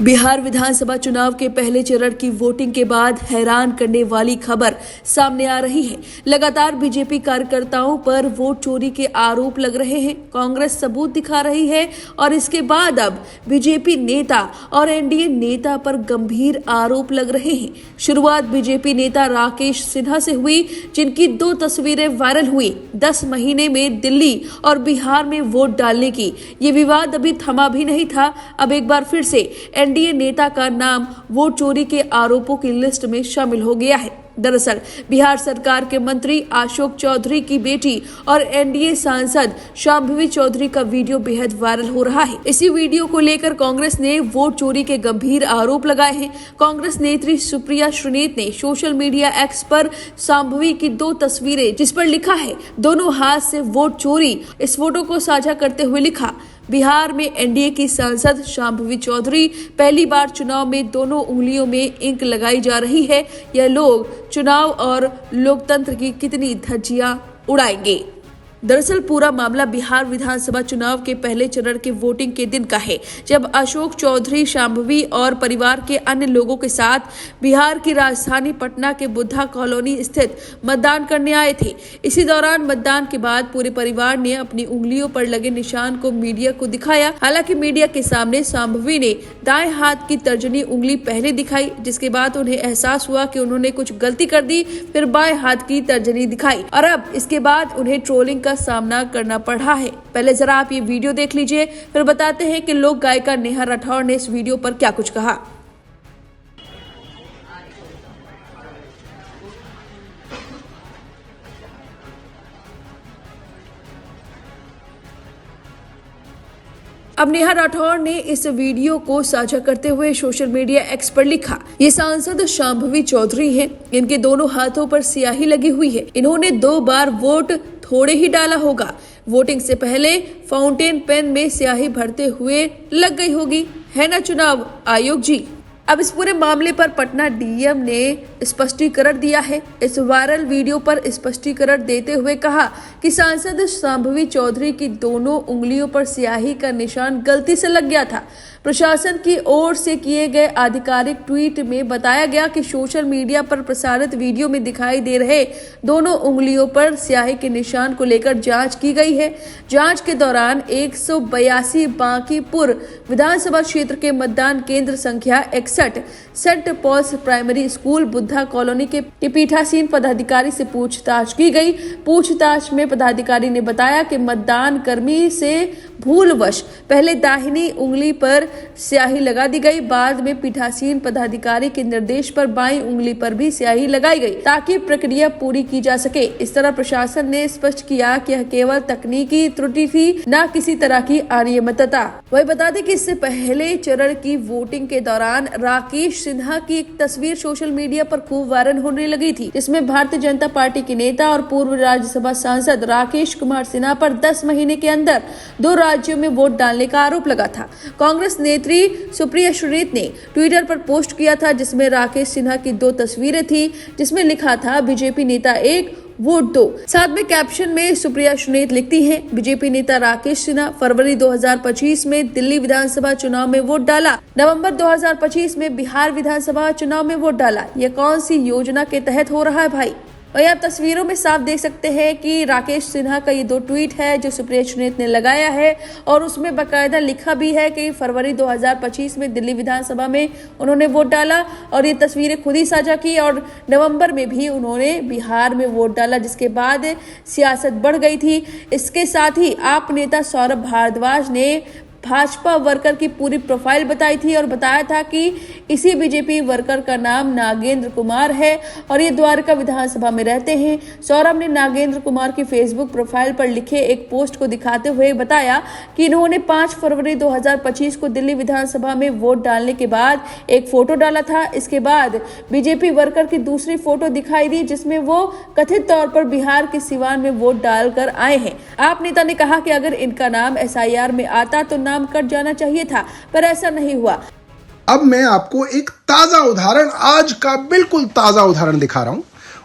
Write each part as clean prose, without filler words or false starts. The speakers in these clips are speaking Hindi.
बिहार विधानसभा चुनाव के पहले चरण की वोटिंग के बाद हैरान करने वाली खबर सामने आ रही है। लगातार बीजेपी कार्यकर्ताओं पर वोट चोरी के आरोप लग रहे हैं। कांग्रेस सबूत दिखा रही है और इसके बाद अब बीजेपी नेता और एनडीए नेता पर गंभीर आरोप लग रहे हैं। शुरुआत बीजेपी नेता राकेश सिन्हा से हुई, जिनकी 2 तस्वीरें वायरल हुई 10 महीने में दिल्ली और बिहार में वोट डालने की। ये विवाद अभी थमा भी नहीं था। अब एक बार फिर से एनडीए नेता का नाम वोट चोरी के आरोपों की लिस्ट में शामिल हो गया है। दरअसल बिहार सरकार के मंत्री अशोक चौधरी की बेटी और एनडीए सांसद शांभवी चौधरी का वीडियो बेहद वायरल हो रहा है। इसी वीडियो को लेकर कांग्रेस ने वोट चोरी के गंभीर आरोप लगाए हैं। कांग्रेस नेत्री सुप्रिया श्रीनेत ने सोशल मीडिया एक्स पर शांभवी की 2 तस्वीरें, जिस पर लिखा है दोनों हाथ से वोट चोरी, इस फोटो को साझा करते हुए लिखा, बिहार में एनडीए की सांसद शांभवी चौधरी, पहली बार चुनाव में दोनों उंगलियों में इंक लगाई जा रही है। यह लोग चुनाव और लोकतंत्र की कितनी धज्जियां उड़ाएंगे। दरअसल पूरा मामला बिहार विधानसभा चुनाव के पहले चरण के वोटिंग के दिन का है, जब अशोक चौधरी शांभवी और परिवार के अन्य लोगों के साथ बिहार की राजधानी पटना के बुद्धा कॉलोनी स्थित मतदान करने आए थे। इसी दौरान मतदान के बाद पूरे परिवार ने अपनी उंगलियों पर लगे निशान को मीडिया को दिखाया। हालांकि मीडिया के सामने शांभवी ने दाएं हाथ की तर्जनी उंगली पहले दिखाई, जिसके बाद उन्हें एहसास हुआ कि उन्होंने कुछ गलती कर दी, फिर बाएं हाथ की तर्जनी दिखाई और अब इसके बाद उन्हें ट्रोलिंग सामना करना पड़ा है। पहले जरा आप ये वीडियो देख लीजिए, फिर बताते हैं कि लोक गायिका नेहा राठौर ने इस वीडियो पर क्या कुछ कहा। अब नेहा राठौर ने इस वीडियो को साझा करते हुए सोशल मीडिया एक्स पर लिखा, ये सांसद शांभवी चौधरी हैं। इनके दोनों हाथों पर स्याही लगी हुई है। इन्होंने 2 बार वोट थोड़े ही डाला होगा। वोटिंग से पहले फाउंटेन पेन में स्याही भरते हुए लग गई होगी, है ना चुनाव आयोग जी। अब इस पूरे मामले पर पटना डीएम ने स्पष्टीकरण दिया है। इस वायरल वीडियो पर स्पष्टीकरण देते हुए कहा कि सांसद शांभवी चौधरी की दोनों उंगलियों पर स्याही का निशान गलती से लग गया था। प्रशासन की ओर से किए गए आधिकारिक ट्वीट में बताया गया कि सोशल मीडिया पर प्रसारित वीडियो में दिखाई दे रहे दोनों उंगलियों पर स्याही के निशान को लेकर जांच की गई है। जांच के दौरान 182 बांकीपुर विधानसभा क्षेत्र के मतदान केंद्र संख्या 61 Saint Paul's primary school Buddha colony के पीठासीन पदाधिकारी से पूछताछ की गई। पूछताछ में पदाधिकारी ने बताया कि मतदान कर्मी से भूलवश पहले दाहिनी उंगली पर स्याही लगा दी गई, बाद में पीठासीन पदाधिकारी के निर्देश पर बाईं उंगली पर भी स्याही लगाई गई ताकि प्रक्रिया पूरी की जा सके। इस तरह प्रशासन ने स्पष्ट किया कि यह केवल तकनीकी त्रुटि थी, न किसी तरह की अनियमितता। वही बता दें कि इससे पहले चरण की वोटिंग के दौरान राकेश सिन्हा की एक तस्वीर सोशल मीडिया पर खूब वायरल होने लगी थी, जिसमें भारतीय जनता पार्टी के नेता और पूर्व राज्यसभा सांसद राकेश कुमार सिन्हा पर 10 महीने के अंदर 2 राज्यों में वोट डालने का आरोप लगा था। कांग्रेस नेत्री सुप्रिया श्रीनेत ने ट्विटर पर पोस्ट किया था, जिसमें राकेश सिन्हा की 2 तस्वीरें थी, जिसमें लिखा था बीजेपी नेता 1 वोट 2। साथ में कैप्शन में सुप्रिया श्रीनेत लिखती हैं, बीजेपी नेता राकेश सिन्हा फरवरी 2025 में दिल्ली विधानसभा चुनाव में वोट डाला, नवंबर 2025 में बिहार विधानसभा चुनाव में वोट डाला। यह कौन सी योजना के तहत हो रहा है भाई? और आप तस्वीरों में साफ देख सकते हैं कि राकेश सिन्हा का ये 2 ट्वीट है जो सुप्रिया श्रीनेत ने लगाया है और उसमें बाकायदा लिखा भी है कि फरवरी 2025 में दिल्ली विधानसभा में उन्होंने वोट डाला और ये तस्वीरें खुद ही साझा की और नवंबर में भी उन्होंने बिहार में वोट डाला, जिसके बाद सियासत बढ़ गई थी। इसके साथ ही आप नेता सौरभ भारद्वाज ने भाजपा वर्कर की पूरी प्रोफाइल बताई थी और बताया था कि इसी बीजेपी वर्कर का नाम नागेंद्र कुमार है और ये द्वारका विधानसभा में रहते हैं। सौरभ ने नागेंद्र कुमार की फेसबुक प्रोफाइल पर लिखे एक पोस्ट को दिखाते हुए बताया कि इन्होंने 5 फरवरी 2025 को दिल्ली विधानसभा में वोट डालने के बाद एक फोटो डाला था। इसके बाद बीजेपी वर्कर की दूसरी फोटो दिखाई दी, जिसमें वो कथित तौर पर बिहार के सिवान में वोट डालकर आए हैं। आप नेता ने कहा कि अगर इनका नाम SIR में आता तो नाम कट जाना चाहिए था, पर ऐसा नहीं हुआ। अब मैं आपको एक ताजा उदाहरण, आज का बिल्कुल ताजा उदाहरण दिखा रहा हूं।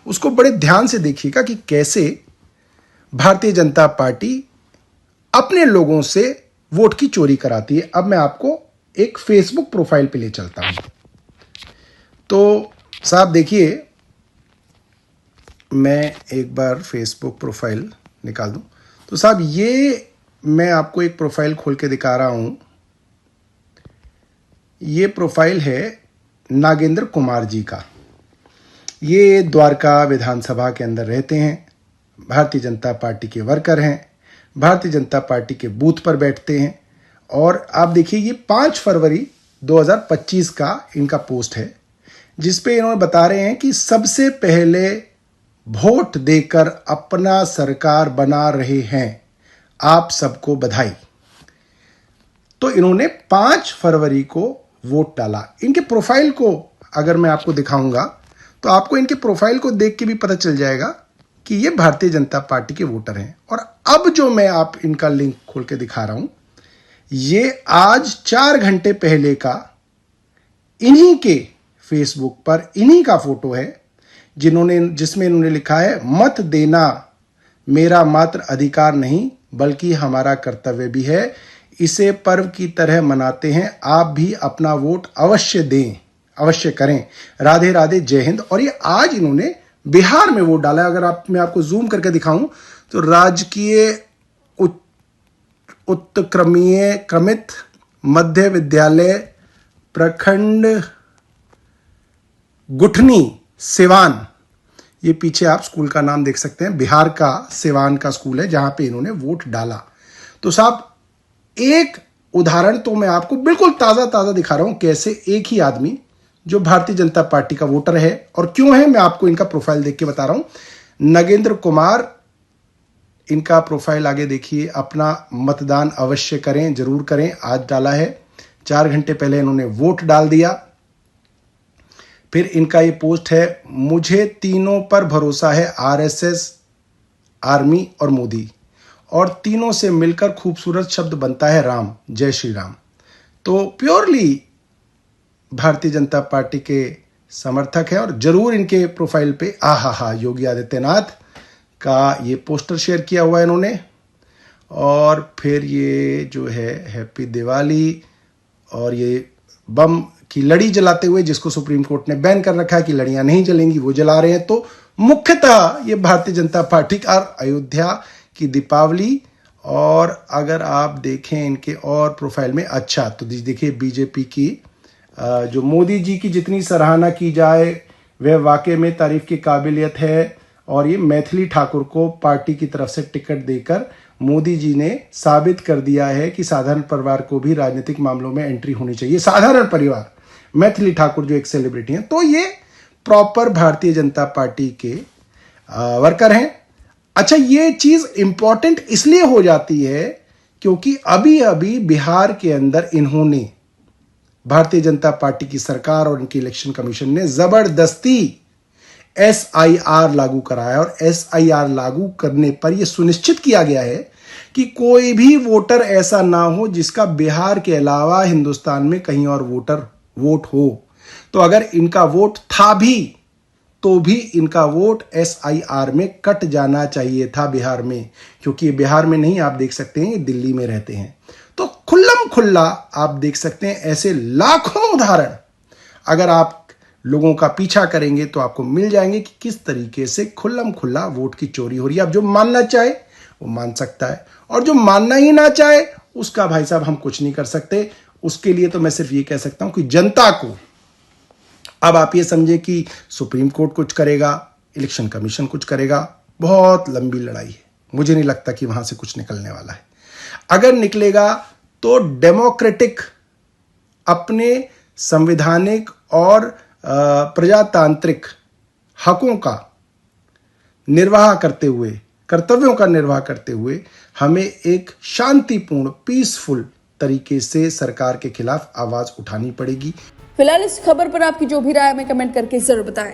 उसको बड़े ध्यान से देखिएगा कि कैसे भारतीय जनता पार्टी अपने लोगों से वोट की चोरी कराती है। अब मैं आपको एक फेसबुक प्रोफाइल पे ले चलता हूं। तो साहब देखिए, मैं एक बार फेसबुक प्रोफाइल निकाल दूं तो साहब ये मैं आपको एक प्रोफाइल खोल के दिखा रहा हूं। ये प्रोफाइल है नागेंद्र कुमार जी का। ये द्वारका विधानसभा के अंदर रहते हैं, भारतीय जनता पार्टी के वर्कर हैं, भारतीय जनता पार्टी के बूथ पर बैठते हैं। और आप देखिए, ये 5 फरवरी 2025 का इनका पोस्ट है, जिसपे इन्होंने बता रहे हैं कि सबसे पहले वोट देकर अपना सरकार बना रहे हैं, आप सबको बधाई। तो इन्होंने 5 फरवरी को वोट डाला। इनके प्रोफाइल को अगर मैं आपको दिखाऊंगा तो आपको इनके प्रोफाइल को देख के भी पता चल जाएगा कि ये भारतीय जनता पार्टी के वोटर हैं। और अब जो मैं आप इनका लिंक खोल के दिखा रहा हूं, ये आज 4 घंटे पहले का इन्हीं के फेसबुक पर इन्हीं का फोटो है, जिसमें इन्होंने लिखा है, मत देना मेरा मात्र अधिकार नहीं बल्कि हमारा कर्तव्य भी है, इसे पर्व की तरह मनाते हैं, आप भी अपना वोट अवश्य दें, अवश्य करें, राधे राधे, जय हिंद। और ये आज इन्होंने बिहार में वोट डाला है। अगर मैं आपको जूम करके दिखाऊं तो राजकीय उत्क्रमीय क्रमित मध्य विद्यालय प्रखंड गुठनी सिवान, ये पीछे आप स्कूल का नाम देख सकते हैं, बिहार का सिवान का स्कूल है जहां पे इन्होंने वोट डाला। तो साहब एक उदाहरण तो मैं आपको बिल्कुल ताजा दिखा रहा हूं, कैसे एक ही आदमी जो भारतीय जनता पार्टी का वोटर है, और क्यों है मैं आपको इनका प्रोफाइल देख के बता रहा हूं। नगेंद्र कुमार, इनका प्रोफाइल आगे देखिए, अपना मतदान अवश्य करें, जरूर करें, आज डाला है, 4 घंटे पहले इन्होंने वोट डाल दिया। फिर इनका ये पोस्ट है, मुझे तीनों पर भरोसा है, आरएसएस, आर्मी और मोदी, और तीनों से मिलकर खूबसूरत शब्द बनता है राम, जय श्री राम। तो प्योरली भारतीय जनता पार्टी के समर्थक है। और जरूर इनके प्रोफाइल पे आहा योगी आदित्यनाथ का ये पोस्टर शेयर किया हुआ है इन्होंने। और फिर ये जो है हैप्पी दिवाली, और ये बम की लड़ी जलाते हुए, जिसको सुप्रीम कोर्ट ने बैन कर रखा है कि लड़ियां नहीं जलेंगी, वो जला रहे हैं। तो मुख्यतः ये भारतीय जनता पार्टी का अयोध्या की दीपावली। और अगर आप देखें इनके और प्रोफाइल में, अच्छा तो देखिए बीजेपी की जो मोदी जी की जितनी सराहना की जाए वह वाकई में तारीफ की काबिलियत है। और ये मैथिली ठाकुर को पार्टी की तरफ से टिकट देकर मोदी जी ने साबित कर दिया है कि साधारण परिवार को भी राजनीतिक मामलों में एंट्री होनी चाहिए। साधारण परिवार, मैथिली ठाकुर जो एक सेलिब्रिटी हैं, तो ये प्रॉपर भारतीय जनता पार्टी के वर्कर हैं। अच्छा, ये चीज इंपॉर्टेंट इसलिए हो जाती है क्योंकि अभी अभी बिहार के अंदर इन्होंने, भारतीय जनता पार्टी की सरकार और इनकी इलेक्शन कमीशन ने जबरदस्ती SIR लागू कराया। और SIR लागू करने पर यह सुनिश्चित किया गया है कि कोई भी वोटर ऐसा ना हो जिसका बिहार के अलावा हिंदुस्तान में कहीं और वोट हो। तो अगर इनका वोट था भी तो भी इनका वोट SIR में कट जाना चाहिए था बिहार में, क्योंकि ये बिहार में नहीं, आप देख सकते हैं ये दिल्ली में रहते हैं। तो खुल्लम खुल्ला आप देख सकते हैं ऐसे लाखों उदाहरण अगर आप लोगों का पीछा करेंगे तो आपको मिल जाएंगे कि किस तरीके से खुल्लम खुल्ला वोट की चोरी हो रही है। अब जो मानना चाहे वो मान सकता है, और जो मानना ही ना चाहे उसका भाई साहब हम कुछ नहीं कर सकते। उसके लिए तो मैं सिर्फ ये कह सकता हूं कि जनता को, अब आप ये समझे कि सुप्रीम कोर्ट कुछ करेगा, इलेक्शन कमीशन कुछ करेगा, बहुत लंबी लड़ाई है। मुझे नहीं लगता कि वहां से कुछ निकलने वाला है। अगर निकलेगा तो डेमोक्रेटिक, अपने संवैधानिक और प्रजातांत्रिक हकों का निर्वाह करते हुए, कर्तव्यों का निर्वाह करते हुए हमें एक शांतिपूर्ण, पीसफुल तरीके से सरकार के खिलाफ आवाज उठानी पड़ेगी। फिलहाल इस खबर पर आपकी जो भी राय हमें कमेंट करके जरूर बताएं।